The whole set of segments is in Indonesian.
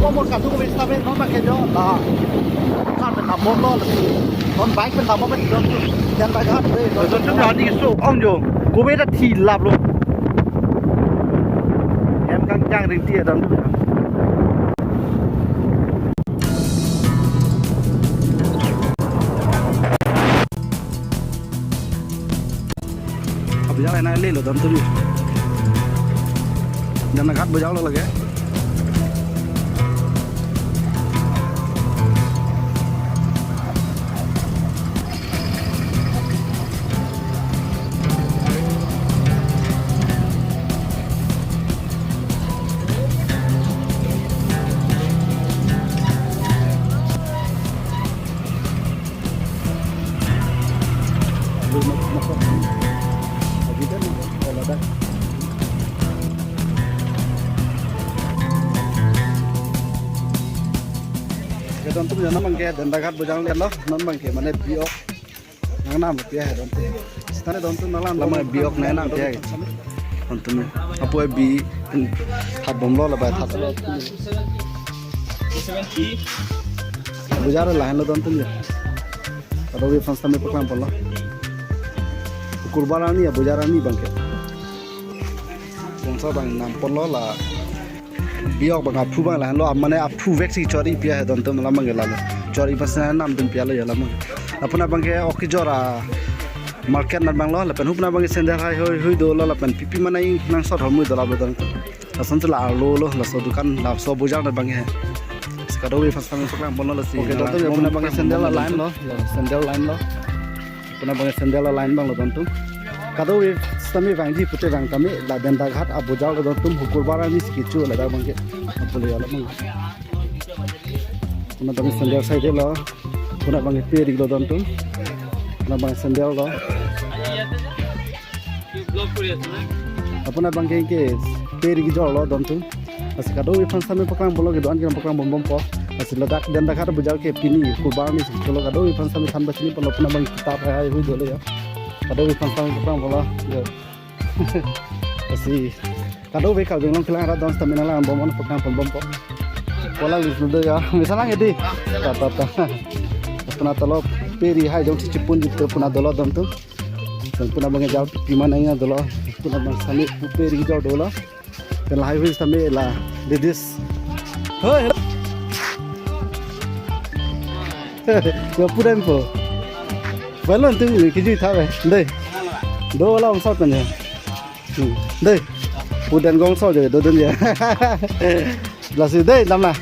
có một cả thu về sao bên nó mà cái đó là con mình làm món đó là con bánh mình làm món mình được chân bánh hết đây rồi chúng ta đi số ông rồi cô biết là thì làm luôn em căng căng đến tia đâm bây giờ này lên rồi đâm tôi đâm là cắt bây giờ là cái Tentu jangan mangke dan dagat bujang lihat loh, non mangke mana biok, yang nama dia ya tentu. Sekarang tentu nalar nama biok nena dia, tentu. Apa bi habom lo lebat hat. Bujar lain lo tentu ya. Kalau bi fans kami pekan pola. Kurban ni ya bujar ni bangke. Bangsa bang nampol lo lah. Biok bang apu bang lah lo amane apu veksi cori pia don tu malam bang lalu cori pasal nam tu pia lo ya lama apna bang ke oki jora market nat bang lo lepen hupna bang sendal hai hui do lo lepen pipi mana ing nang sot homu do la bodon asan tu la lo la so dukan la so bujang nat bang he sekado we pasal program bono la si oke don tu apna bang sendal la line lo sendal line lo apna bang sendal la line bang lo don tu kado we kami bangji putih bang kami la denda ghat abu jal do tum hukur barani skichu la da bangke apule ala mang kuna bang sendal sai de lo kuna bang peri lo don tum kuna bang sendal lo apuna bang ke peri gi jol lo don tum asi kado we fan sami pakang bolo ge don ge pakang bom bom po asi ladak denda ghat abu jal ke pini hukur barani skichu lo kado we fan sami than bachini polo kuna bang kitab hai hui do lo ya kado we fan sami pakang bolo Kasi kado be kau jenglang kelang radon stamina lang bomon pekan pembom po. Pola lis nudo ya. Misalnya ngedi. Tata. Puna tolo peri hai jong cipun jitu puna dolo dom tu. Puna bange jauh piman anya dolo. Puna bang sami peri jauh dolo. Dan lahai wis sami la dedis. Hoi. Yo pudan po. Balon tu kiji thawe. Dei. Do la om sot kan ya. Đây u đèn gong sau rồi tôi đơn giản là gì đây làm nào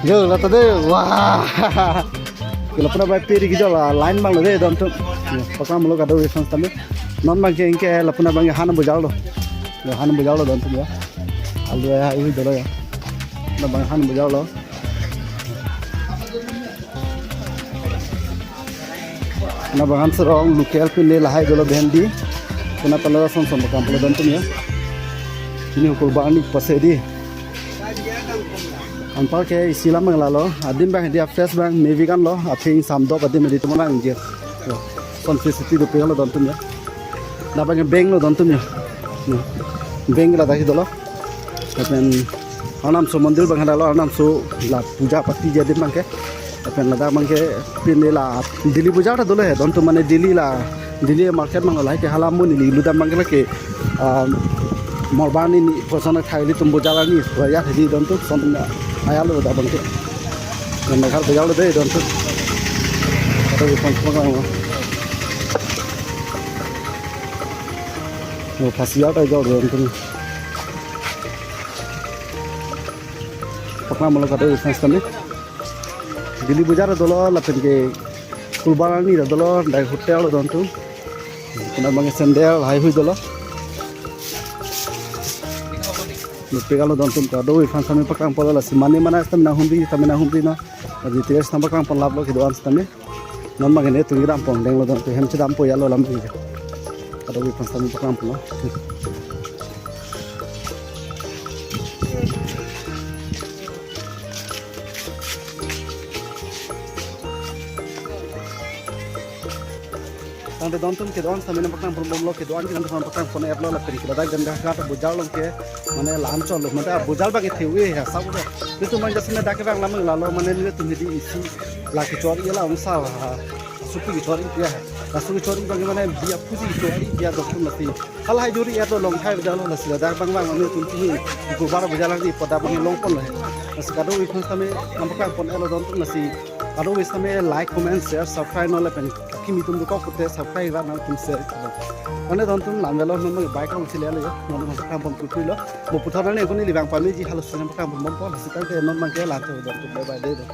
giờ là tới đây wow cái là pernah bayar peri gitu lah line bang loh deh dong tuh pakai malu kado refund tapi non bang ke lah pernah bang hanam bujal loh dong tuh ya alu ya ini dulu ya pernah bang hanam bujal loh pernah bang serong lukel pilih lahai dulu bendi kuna tala son son bakam pala dantum ya ini ukur bani pasedi anpal ke isilam nglalo adim bang dia fresh bang maybe kan lo athing samdo adim di tumana inje son city do pelo dantum ya na bang beng lo dantum ya beng la dahi dolo apen anam so mandir bang hadalo anam so la puja pati jadi bang ke apen la bang ke pinela dili puja ta dolo he dantum mane dili la Dili market mang lai ke halamu ni luda mangla ke morbani ni persona thaili tumbo jalani ya thidi don tu son ayalo da bangke na khar bajalo de don tu to pon pon no pasia ta jor don tu pakma molo ka de sense ni dili bajar dolo la pen ke kulbarani da dolo dai hotel don tu kuna bang sendel hai hui dolo pegalo don tum kado we fan sami pakang pola simani mana stamina humbi na adi tes tam pakang pon lablo ki doan stame non magene tu ngiram pon deng lo don tu hem chidam po yalo lam bi kado we fan sami pakang pola tang de don tum ke don samene pakang pon bom lo ke don kan pon pakang pon eplo la peri ke da ganda ka ta bujal lo ke mane lam chol lo mata bujal ba ke thewe ha sa bu de tu man jasne da ke bang lam la lo mane ni tu di isi la ke chor ye la un sa ha supu ki chor ya ha supu chor ba ke mane dia puji ki chor dia do tum nasi hal hai juri ya to long thai da lo la sila da bang bang mane tu ti ku bara bujal ni pada bang long pon lo ha sa ka do wi khon same nam pakang pon elo don tum nasi aro wi same like comment share subscribe no la pen kimi tum do ko kute subscribe ra na tum share ane don tum lam velo no bai ka usi le le no no ka pom ku lo mo puthar ne ko ni libang pa mi ji halu sinam ka pom pom la sitan ke non man ke la to don tum bye bye de